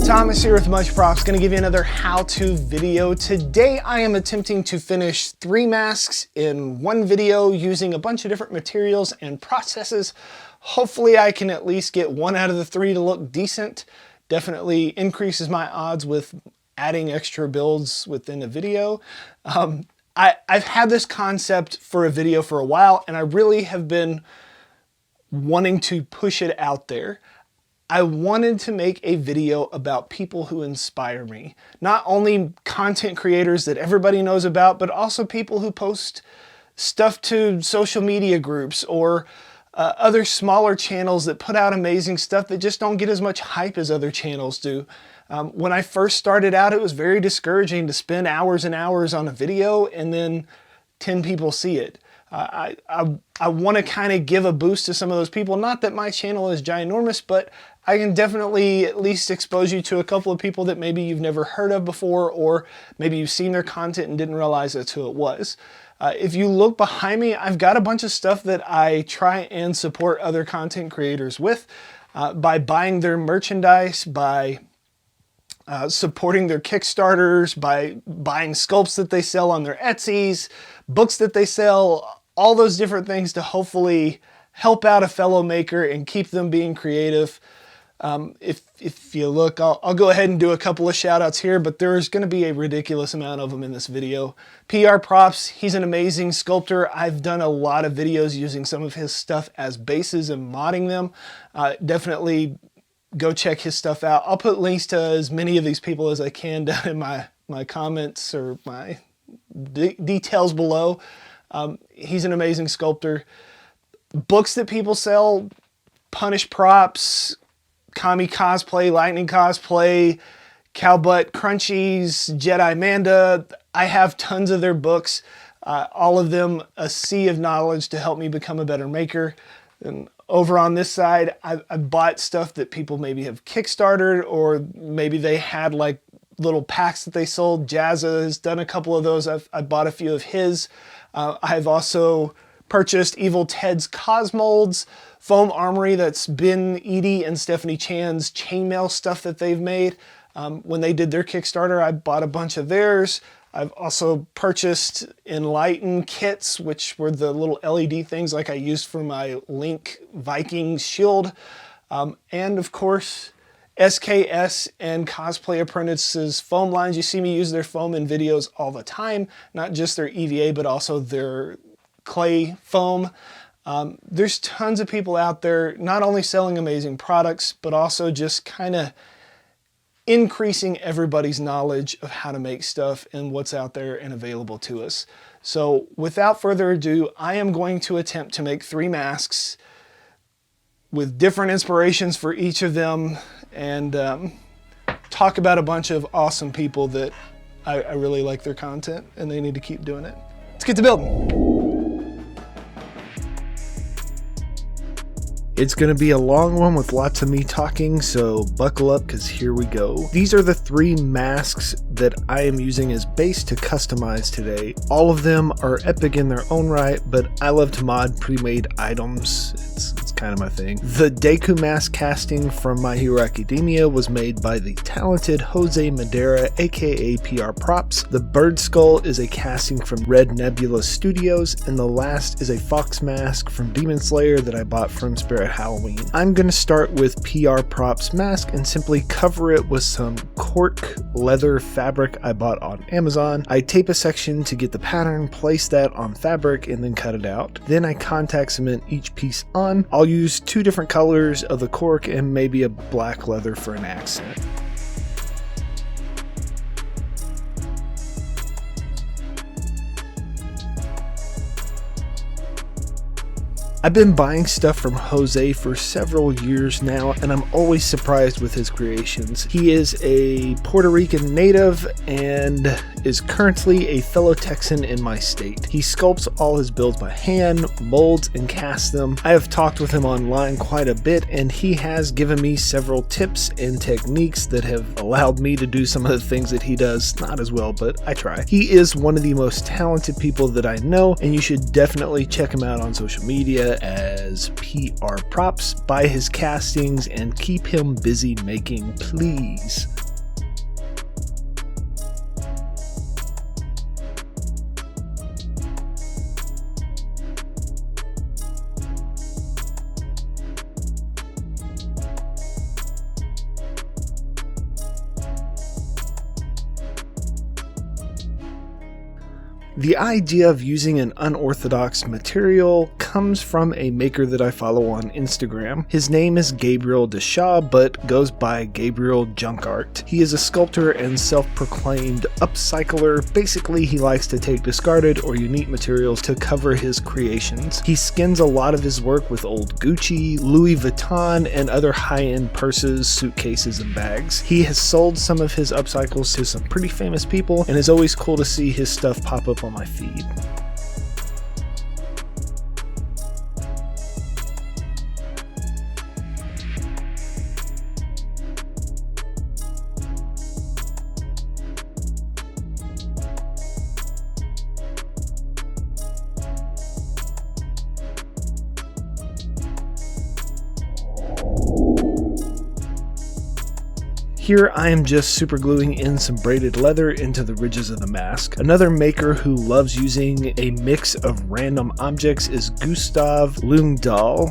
Thomas here with Much Props, going to give you another how-to video. Today I am attempting to finish 3 masks in one video using a bunch of different materials and processes. Hopefully I can at least get 1 out of the 3 to look decent. Definitely increases my odds with adding extra builds within a video. I've had this concept for a video for a while, and I really have been wanting to push it out there. I wanted to make a video about people who inspire me. Not only content creators that everybody knows about, but also people who post stuff to social media groups or other smaller channels that put out amazing stuff that just don't get as much hype as other channels do. When I first started out, it was very discouraging to spend hours and hours on a video and then 10 people see it. I want to kind of give a boost to some of those people. Not that my channel is ginormous, but I can definitely at least expose you to a couple of people that maybe you've never heard of before, or maybe you've seen their content and didn't realize that's who it was. If you look behind me, I've got a bunch of stuff that I try and support other content creators with by buying their merchandise, by supporting their Kickstarters, by buying sculpts that they sell on their Etsy's, books that they sell, all those different things to hopefully help out a fellow maker and keep them being creative. If you look, I'll go ahead and do a couple of shout outs here, but there's going to be a ridiculous amount of them in this video. PR Props, he's an amazing sculptor. I've done a lot of videos using some of his stuff as bases and modding them. Definitely go check his stuff out. I'll put links to as many of these people as I can down in my comments or my details below. He's an amazing sculptor. Books that people sell: Punish Props, Kami Cosplay, Lightning Cosplay, Cowbutt Crunchies, Jedi Manda. I have tons of their books. All of them a sea of knowledge to help me become a better maker. And over on this side, I bought stuff that people maybe have Kickstarted, or maybe they had like little packs that they sold. Jazza has done a couple of those. I bought a few of his. I've also purchased Evil Ted's Cosmolds, Foam Armory, that's been Edie and Stephanie Chan's chainmail stuff that they've made. When they did their Kickstarter, I bought a bunch of theirs. I've also purchased Enlighten kits, which were the little LED things like I used for my Link Viking shield. And of course, SKS and Cosplay Apprentice's foam lines. You see me use their foam in videos all the time, not just their EVA, but also their clay foam. There's tons of people out there not only selling amazing products, but also just kind of increasing everybody's knowledge of how to make stuff and what's out there and available to us. So without further ado, I am going to attempt to make 3 masks with different inspirations for each of them, and talk about a bunch of awesome people that I really like their content and they need to keep doing it. Let's get to building. It's going to be a long one with lots of me talking, so buckle up because here we go. These are the 3 masks that I am using as base to customize today. All of them are epic in their own right, but I love to mod pre-made items. It's kind of my thing. The Deku mask casting from My Hero Academia was made by the talented Jose Madera, aka PR Props. The bird skull is a casting from Red Nebula Studios, and the last is a fox mask from Demon Slayer that I bought from Spirit Halloween. I'm going to start with PR Props mask and simply cover it with some cork leather fabric I bought on Amazon. I tape a section to get the pattern, place that on fabric, and then cut it out. Then I contact cement each piece on. I'll use 2 different colors of the cork and maybe a black leather for an accent. I've been buying stuff from Jose for several years now, and I'm always surprised with his creations. He is a Puerto Rican native and is currently a fellow Texan in my state. He sculpts all his builds by hand, molds, and casts them. I have talked with him online quite a bit, and he has given me several tips and techniques that have allowed me to do some of the things that he does not as well, but I try. He is one of the most talented people that I know, and you should definitely check him out on social media as PR Props. Buy his castings and keep him busy making, please. The idea of using an unorthodox material comes from a maker that I follow on Instagram. His name is Gabriel Deshaw, but goes by Gabriel Junk Art. He is a sculptor and self-proclaimed upcycler. Basically, he likes to take discarded or unique materials to cover his creations. He skins a lot of his work with old Gucci, Louis Vuitton, and other high-end purses, suitcases, and bags. He has sold some of his upcycles to some pretty famous people, and it's always cool to see his stuff pop up on my feed. Here I am just super gluing in some braided leather into the ridges of the mask. Another maker who loves using a mix of random objects is Gustav Lungdahl.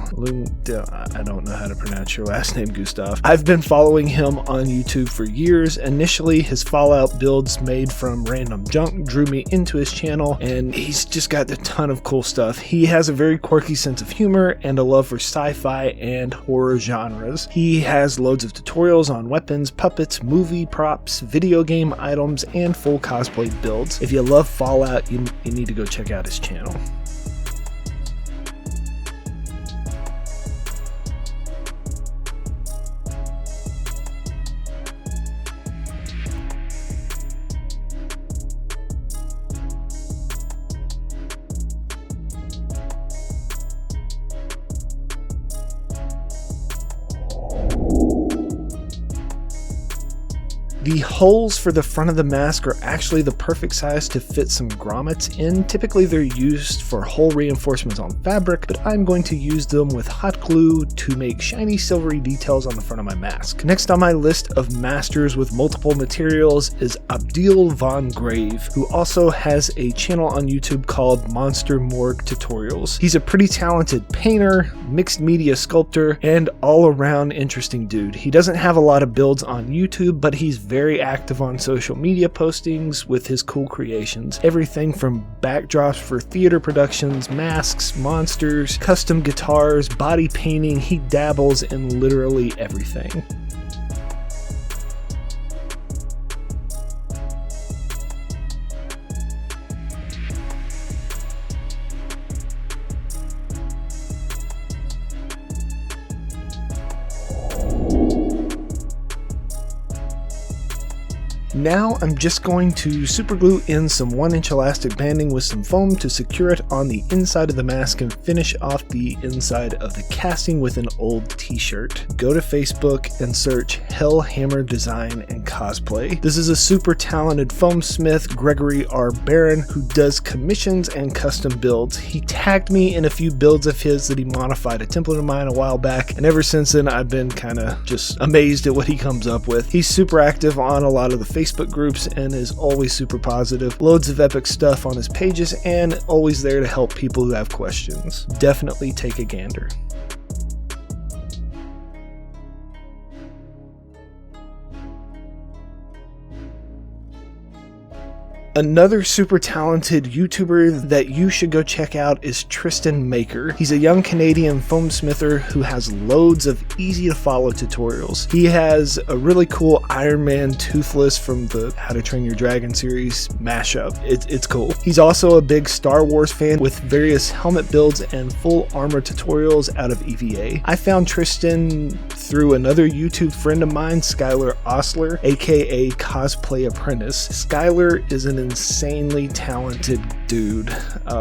I don't know how to pronounce your last name, Gustav. I've been following him on YouTube for years. Initially, his Fallout builds made from random junk drew me into his channel, and he's just got a ton of cool stuff. He has a very quirky sense of humor and a love for sci-fi and horror genres. He has loads of tutorials on weapons, puppets, movie props, video game items, and full cosplay builds. If you love Fallout, you need to go check out his channel. The holes for the front of the mask are actually the perfect size to fit some grommets in. Typically they're used for hole reinforcements on fabric, but I'm going to use them with hot glue to make shiny silvery details on the front of my mask. Next on my list of masters with multiple materials is Abdil Von Grave, who also has a channel on YouTube called Monster Morgue Tutorials. He's a pretty talented painter, mixed media sculptor, and all-around interesting dude. He doesn't have a lot of builds on YouTube, but he's very active on social media postings with his cool creations. Everything from backdrops for theater productions, masks, monsters, custom guitars, body painting. He dabbles in literally everything. Now I'm just going to super glue in some 1-inch elastic banding with some foam to secure it on the inside of the mask and finish off the inside of the casting with an old t-shirt. Go to Facebook and search Hellhammer Design and Cosplay. This is a super talented foam smith, Gregory R. Barron, who does commissions and custom builds. He tagged me in a few builds of his that he modified a template of mine a while back, and ever since then I've been kind of just amazed at what he comes up with. He's super active on a lot of the Facebook groups and is always super positive. Loads of epic stuff on his pages and always there to help people who have questions. Definitely take a gander. Another super talented YouTuber that you should go check out is Tristan Maker. He's a young Canadian foam smither who has loads of easy to follow tutorials. He has a really cool Iron Man Toothless from the How to Train Your Dragon series mashup. It's cool. He's also a big Star Wars fan with various helmet builds and full armor tutorials out of EVA. I found Tristan through another YouTube friend of mine, Skylar Osler, aka Cosplay Apprentice. Skylar is an insanely talented dude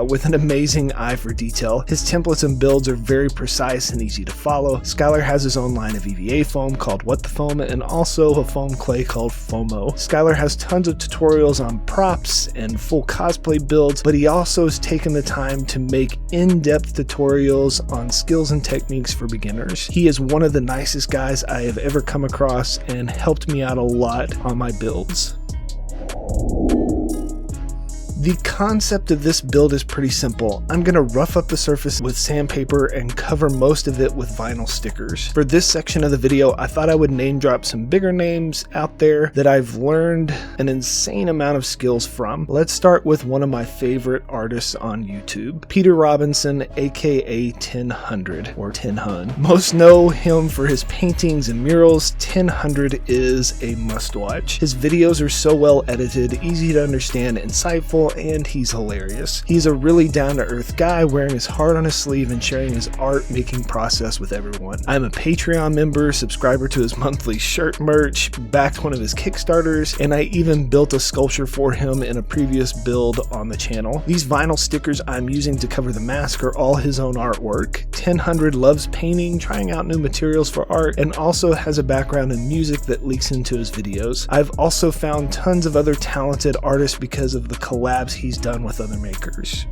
with an amazing eye for detail. His templates and builds are very precise and easy to follow. Skylar has his own line of EVA foam called What the Foam and also a foam clay called Fomo. Skylar has tons of tutorials on props and full cosplay builds, but he also has taken the time to make in-depth tutorials on skills and techniques for beginners. He is one of the nicest guys I have ever come across and helped me out a lot on my builds. The concept of this build is pretty simple. I'm going to rough up the surface with sandpaper and cover most of it with vinyl stickers. For this section of the video, I thought I would name drop some bigger names out there that I've learned an insane amount of skills from. Let's start with one of my favorite artists on YouTube, Peter Robinson, aka 1000 or 10hun. Most know him for his paintings and murals. 1000 is a must-watch. His videos are so well edited, easy to understand, insightful, and he's hilarious. He's a really down-to-earth guy wearing his heart on his sleeve and sharing his art-making process with everyone. I'm a Patreon member, subscriber to his monthly shirt merch, backed one of his Kickstarters, and I even built a sculpture for him in a previous build on the channel. These vinyl stickers I'm using to cover the mask are all his own artwork. 1000 loves painting, trying out new materials for art, and also has a background in music that leaks into his videos. I've also found tons of other talented artists because of the collabs he's done with other makers.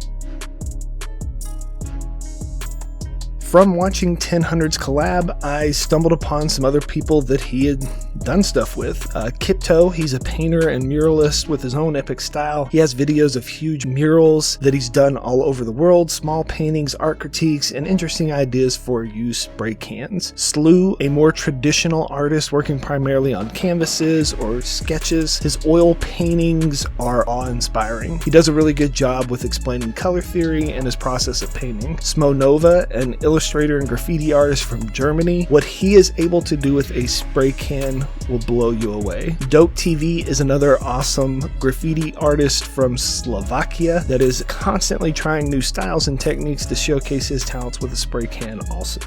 From watching 1000's collab, I stumbled upon some other people that he had done stuff with. Kipto, he's a painter and muralist with his own epic style. He has videos of huge murals that he's done all over the world, small paintings, art critiques, and interesting ideas for used spray cans. Slew, a more traditional artist working primarily on canvases or sketches. His oil paintings are awe-inspiring. He does a really good job with explaining color theory and his process of painting. Smonova, an illustrator and graffiti artist from Germany. What he is able to do with a spray can will blow you away. Dope TV is another awesome graffiti artist from Slovakia that is constantly trying new styles and techniques to showcase his talents with a spray can also.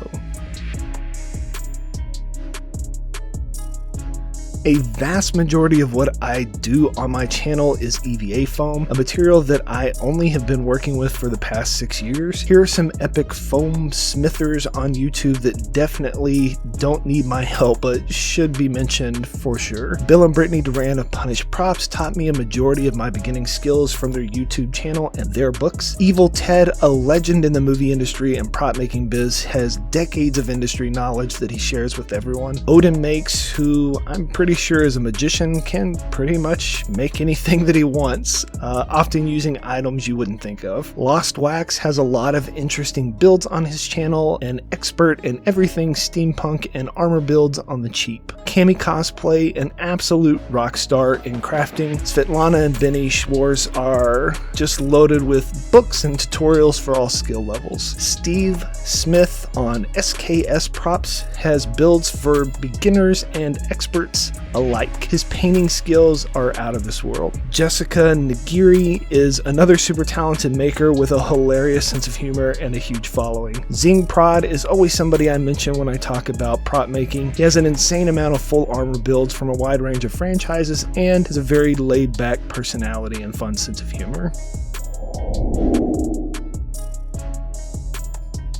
A vast majority of what I do on my channel is EVA foam, a material that I only have been working with for the past 6 years. Here are some epic foam smithers on YouTube that definitely don't need my help, but should be mentioned for sure. Bill and Brittany Duran of Punished Props taught me a majority of my beginning skills from their YouTube channel and their books. Evil Ted, a legend in the movie industry and prop making biz, has decades of industry knowledge that he shares with everyone. Odin Makes, who I'm pretty sure is a magician, can pretty much make anything that he wants, often using items you wouldn't think of. Lost Wax has a lot of interesting builds on his channel, an expert in everything steampunk and armor builds on the cheap. Cami Cosplay, an absolute rock star in crafting. Svetlana and Benny Schwartz are just loaded with books and tutorials for all skill levels. Steve Smith on SKS Props has builds for beginners and experts alike. His painting skills are out of this world. Jessica Nagiri is another super talented maker with a hilarious sense of humor and a huge following. Zing Prod is always somebody I mention when I talk about prop making. He has an insane amount of full armor builds from a wide range of franchises and has a very laid-back personality and fun sense of humor.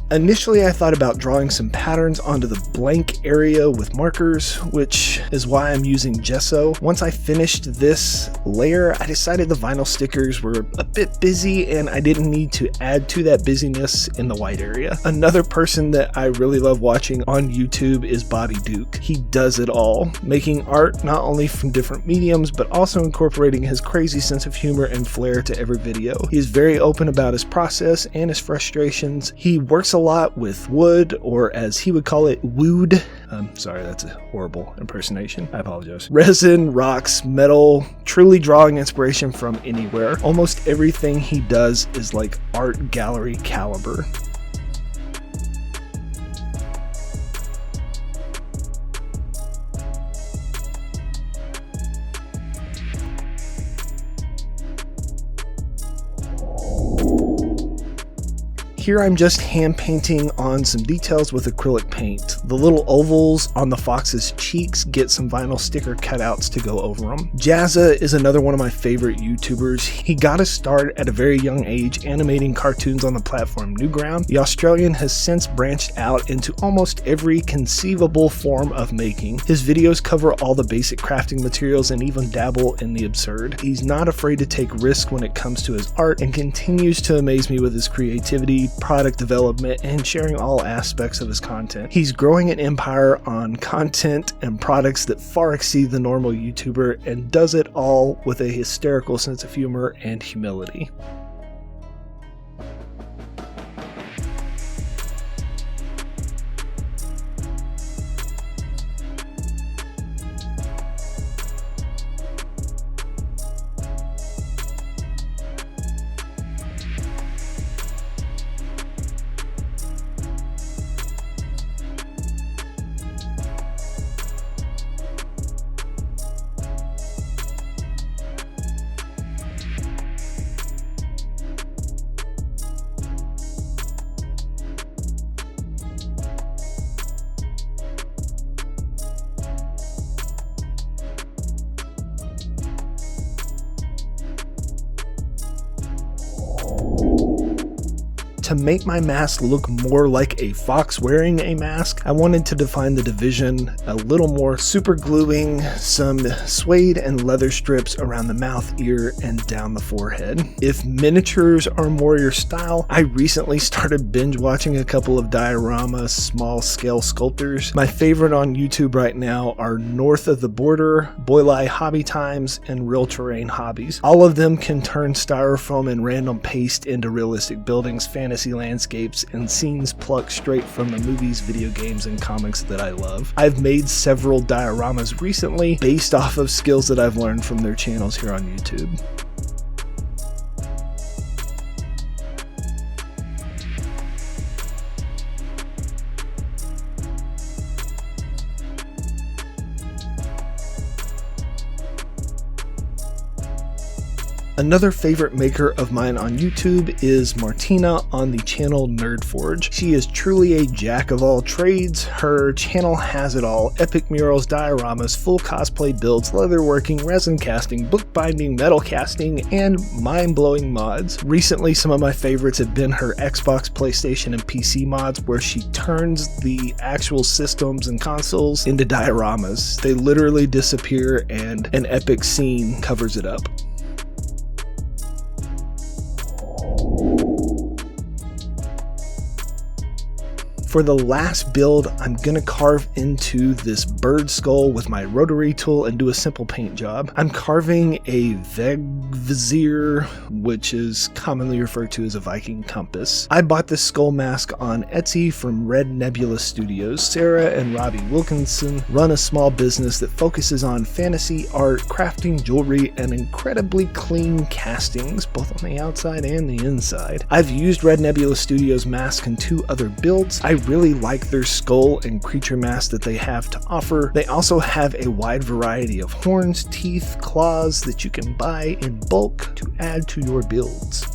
Initially, I thought about drawing some patterns onto the blank area with markers, which is why I'm using gesso. Once I finished this layer, I decided the vinyl stickers were a bit busy and I didn't need to add to that busyness in the white area. Another person that I really love watching on YouTube is Bobby Duke. He does it all, making art not only from different mediums, but also incorporating his crazy sense of humor and flair to every video. He is very open about his process and his frustrations. He works a lot with wood, or as he would call it, wood. Sorry, that's a horrible impersonation. I apologize. Resin, rocks, metal, truly drawing inspiration from anywhere. Almost everything he does is like art gallery caliber. Here I'm just hand painting on some details with acrylic paint. The little ovals on the fox's cheeks get some vinyl sticker cutouts to go over them. Jazza is another one of my favorite YouTubers. He got his start at a very young age animating cartoons on the platform Newground. The Australian has since branched out into almost every conceivable form of making. His videos cover all the basic crafting materials and even dabble in the absurd. He's not afraid to take risks when it comes to his art and continues to amaze me with his creativity, product development and sharing all aspects of his content. He's growing an empire on content and products that far exceed the normal YouTuber, and does it all with a hysterical sense of humor and humility. To make my mask look more like a fox wearing a mask, I wanted to define the division a little more, super gluing some suede and leather strips around the mouth, ear, and down the forehead. If miniatures are more your style, I recently started binge watching a couple of Diorama small scale sculptors. My favorite on YouTube right now are North of the Border, Boylai Hobby Times, and Real Terrain Hobbies. All of them can turn styrofoam and random paste into realistic buildings, fantasy landscapes, and scenes plucked straight from the movies, video games, and comics that I love. I've made several dioramas recently based off of skills that I've learned from their channels here on YouTube. Another favorite maker of mine on YouTube is Martina on the channel Nerdforge. She is truly a jack of all trades. Her channel has it all: epic murals, dioramas, full cosplay builds, leatherworking, resin casting, bookbinding, metal casting, and mind-blowing mods. Recently, some of my favorites have been her Xbox, PlayStation, and PC mods, where she turns the actual systems and consoles into dioramas. They literally disappear and an epic scene covers it up. For the last build, I'm gonna carve into this bird skull with my rotary tool and do a simple paint job. I'm carving a Vegvizir, which is commonly referred to as a Viking compass. I bought this skull mask on Etsy from Red Nebula Studios. Sarah and Robbie Wilkinson run a small business that focuses on fantasy art, crafting, jewelry, and incredibly clean castings, both on the outside and the inside. I've used Red Nebula Studios mask in 2 other builds. I really like their skull and creature masks that they have to offer. They also have a wide variety of horns, teeth, claws that you can buy in bulk to add to your builds.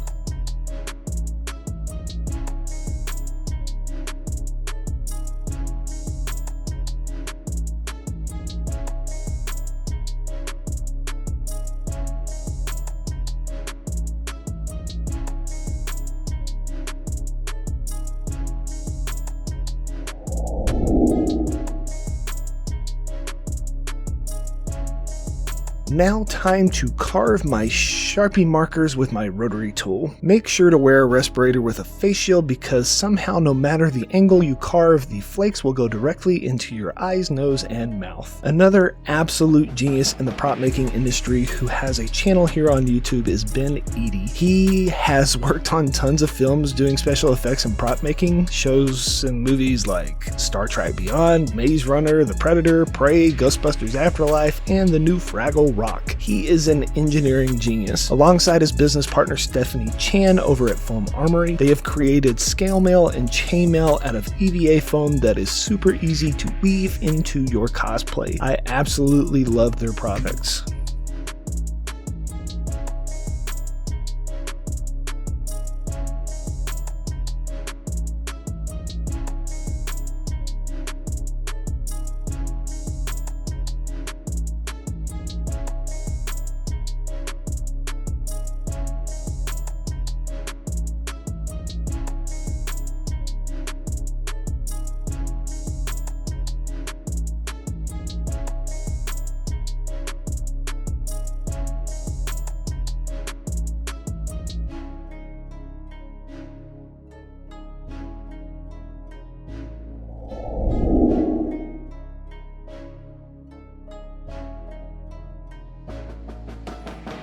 Now time to carve my Sharpie markers with my rotary tool. Make sure to wear a respirator with a face shield, because somehow, no matter the angle you carve, the flakes will go directly into your eyes, nose, and mouth. Another absolute genius in the prop making industry who has a channel here on YouTube is Ben Eady. He has worked on tons of films doing special effects and prop making, shows and movies like Star Trek Beyond, Maze Runner, The Predator, Prey, Ghostbusters Afterlife, and the new Fraggle Rock. He is an engineering genius. Alongside his business partner Stephanie Chan over at Foam Armory, they have created scale mail and chainmail out of EVA foam that is super easy to weave into your cosplay. I absolutely love their products.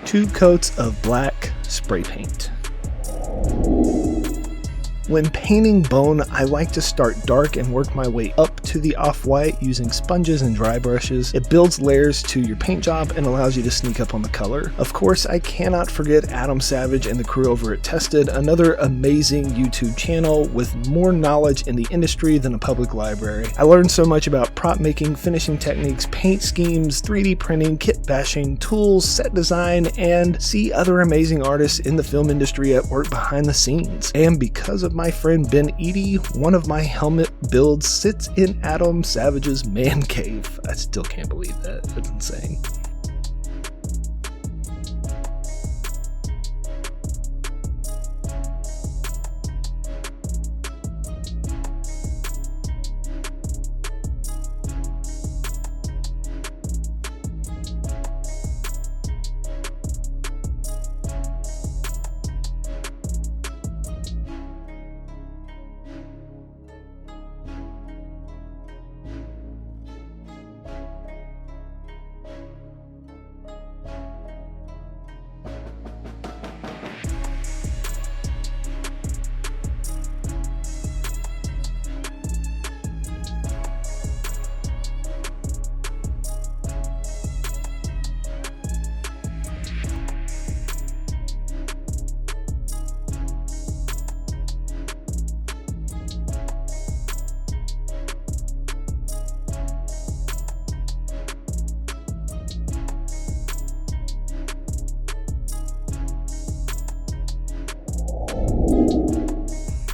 2 coats of black spray paint. When painting bone, I like to start dark and work my way up to the off-white using sponges and dry brushes. It builds layers to your paint job and allows you to sneak up on the color. Of course, I cannot forget Adam Savage and the crew over at Tested, another amazing YouTube channel with more knowledge in the industry than a public library. I learned so much about prop making, finishing techniques, paint schemes, 3D printing, kit bashing, tools, set design, and see other amazing artists in the film industry at work behind the scenes. And because of my friend Ben Eady, one of my helmet builds sits in Adam Savage's man cave. I still can't believe that. That's insane.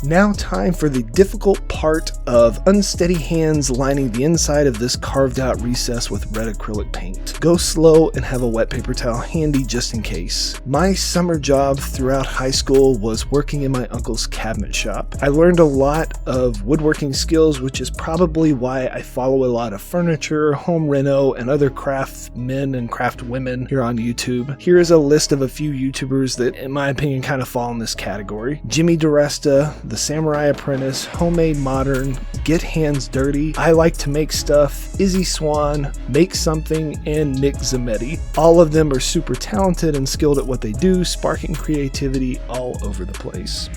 Now time for the difficult part of unsteady hands lining the inside of this carved out recess with red acrylic paint. Go slow and have a wet paper towel handy just in case. My summer job throughout high school was working in my uncle's cabinet shop. I learned a lot of woodworking skills, which is probably why I follow a lot of furniture, home reno, and other craft men and craft women here on YouTube. Here is a list of a few YouTubers that, in my opinion, kind of fall in this category. Jimmy DiResta, The Samurai Apprentice, Homemade Modern, Get Hands Dirty, I Like to Make Stuff, Izzy Swan, Make Something, and Nick Zametti. All of them are super talented and skilled at what they do, sparking creativity all over the place.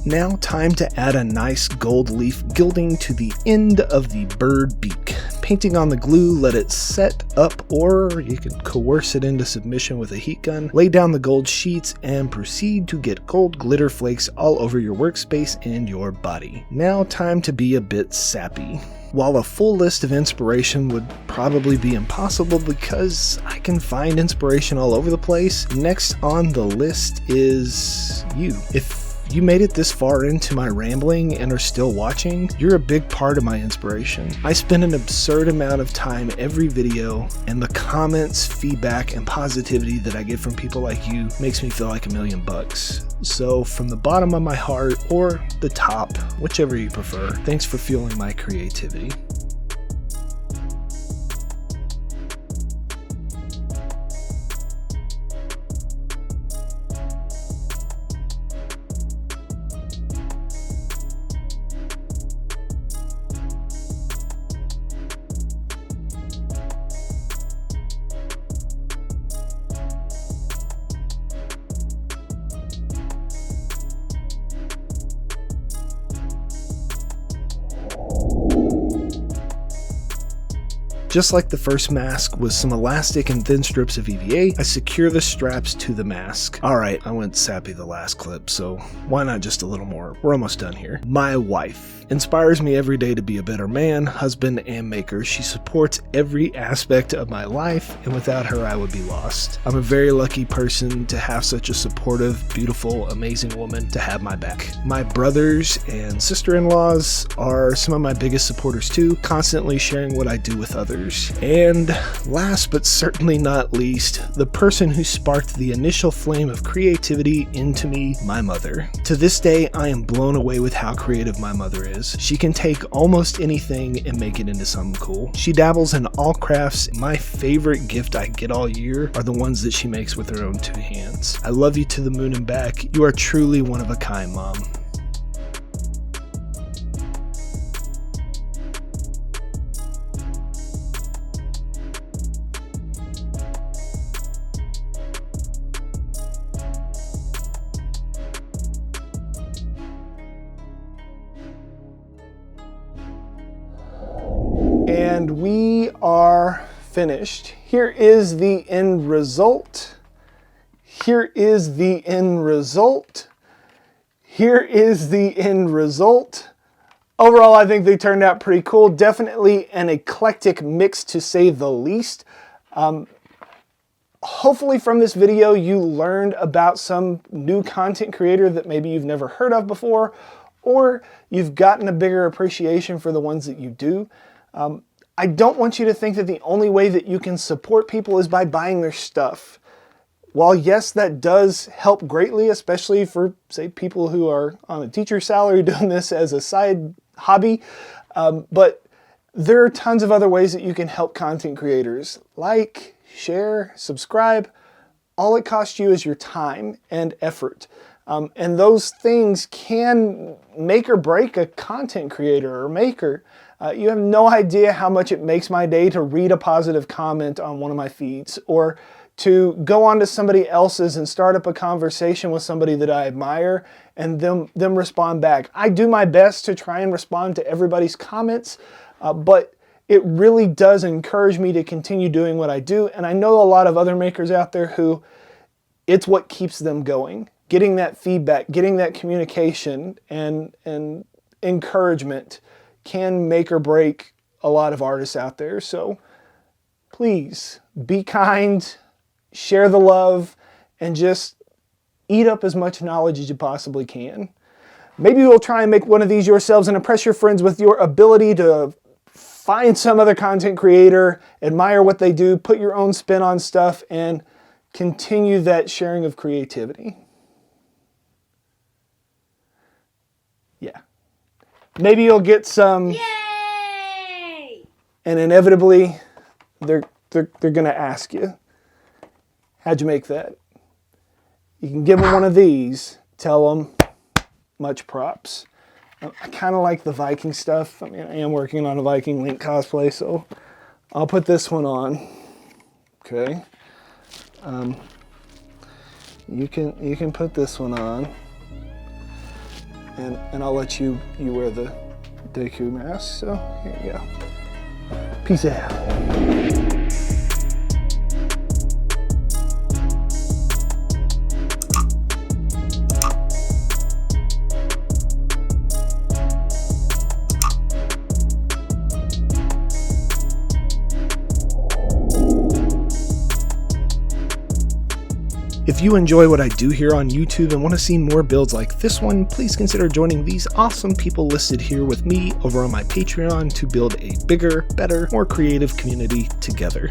Now time to add a nice gold leaf gilding to the end of the bird beak. Painting on the glue, let it set up, or you can coerce it into submission with a heat gun. Lay down the gold sheets and proceed to get gold glitter flakes all over your workspace and your body. Now time to be a bit sappy. While a full list of inspiration would probably be impossible because I can find inspiration all over the place, next on the list is you. If you made it this far into my rambling and are still watching, you're a big part of my inspiration. I spend an absurd amount of time every video, and the comments, feedback, and positivity that I get from people like you makes me feel like $1,000,000. So from the bottom of my heart, or the top, whichever you prefer, thanks for fueling my creativity. Just like the first mask with some elastic and thin strips of EVA, I secure the straps to the mask. Alright, I went sappy the last clip, so why not just a little more? We're almost done here. My wife. inspires me every day to be a better man, husband, and maker. She supports every aspect of my life, and without her, I would be lost. I'm a very lucky person to have such a supportive, beautiful, amazing woman to have my back. My brothers and sister-in-laws are some of my biggest supporters too, constantly sharing what I do with others. And last but certainly not least, the person who sparked the initial flame of creativity into me, my mother. To this day, I am blown away with how creative my mother is. She can take almost anything and make it into something cool. She dabbles in all crafts. My favorite gift I get all year are the ones that she makes with her own two hands. I love you to the moon and back. You are truly one of a kind, Mom. And we are finished. Here is the end result. Here is the end result. Here is the end result. Overall, I think they turned out pretty cool. Definitely an eclectic mix, to say the least. Hopefully from this video, you learned about some new content creator that maybe you've never heard of before, or you've gotten a bigger appreciation for the ones that you do. I don't want you to think that the only way that you can support people is by buying their stuff. While yes, that does help greatly, especially for, say, people who are on a teacher's salary doing this as a side hobby, but there are tons of other ways that you can help content creators. Like, share, subscribe. All it costs you is your time and effort. And those things can make or break a content creator or maker. You have no idea how much it makes my day to read a positive comment on one of my feeds, or to go on to somebody else's and start up a conversation with somebody that I admire and them respond back. I do my best to try and respond to everybody's comments, but it really does encourage me to continue doing what I do. And I know a lot of other makers out there who it's what keeps them going. Getting that feedback, getting that communication and encouragement can make or break a lot of artists out there. So please be kind, share the love, and just eat up as much knowledge as you possibly can. Maybe you'll try and make one of these yourselves and impress your friends with your ability to find some other content creator, admire what they do, put your own spin on stuff, and continue that sharing of creativity. Yeah. Maybe you'll get some. Yay! And inevitably, they're going to ask you, how'd you make that? You can give them one of these, tell them, much props. I kind of like the Viking stuff. I mean, I am working on a Viking Link cosplay, so I'll put this one on. Okay. You can put this one on. And I'll let you wear the Deku mask. So here you go. Peace out. If you enjoy what I do here on YouTube and want to see more builds like this one, please consider joining these awesome people listed here with me over on my Patreon to build a bigger, better, more creative community together.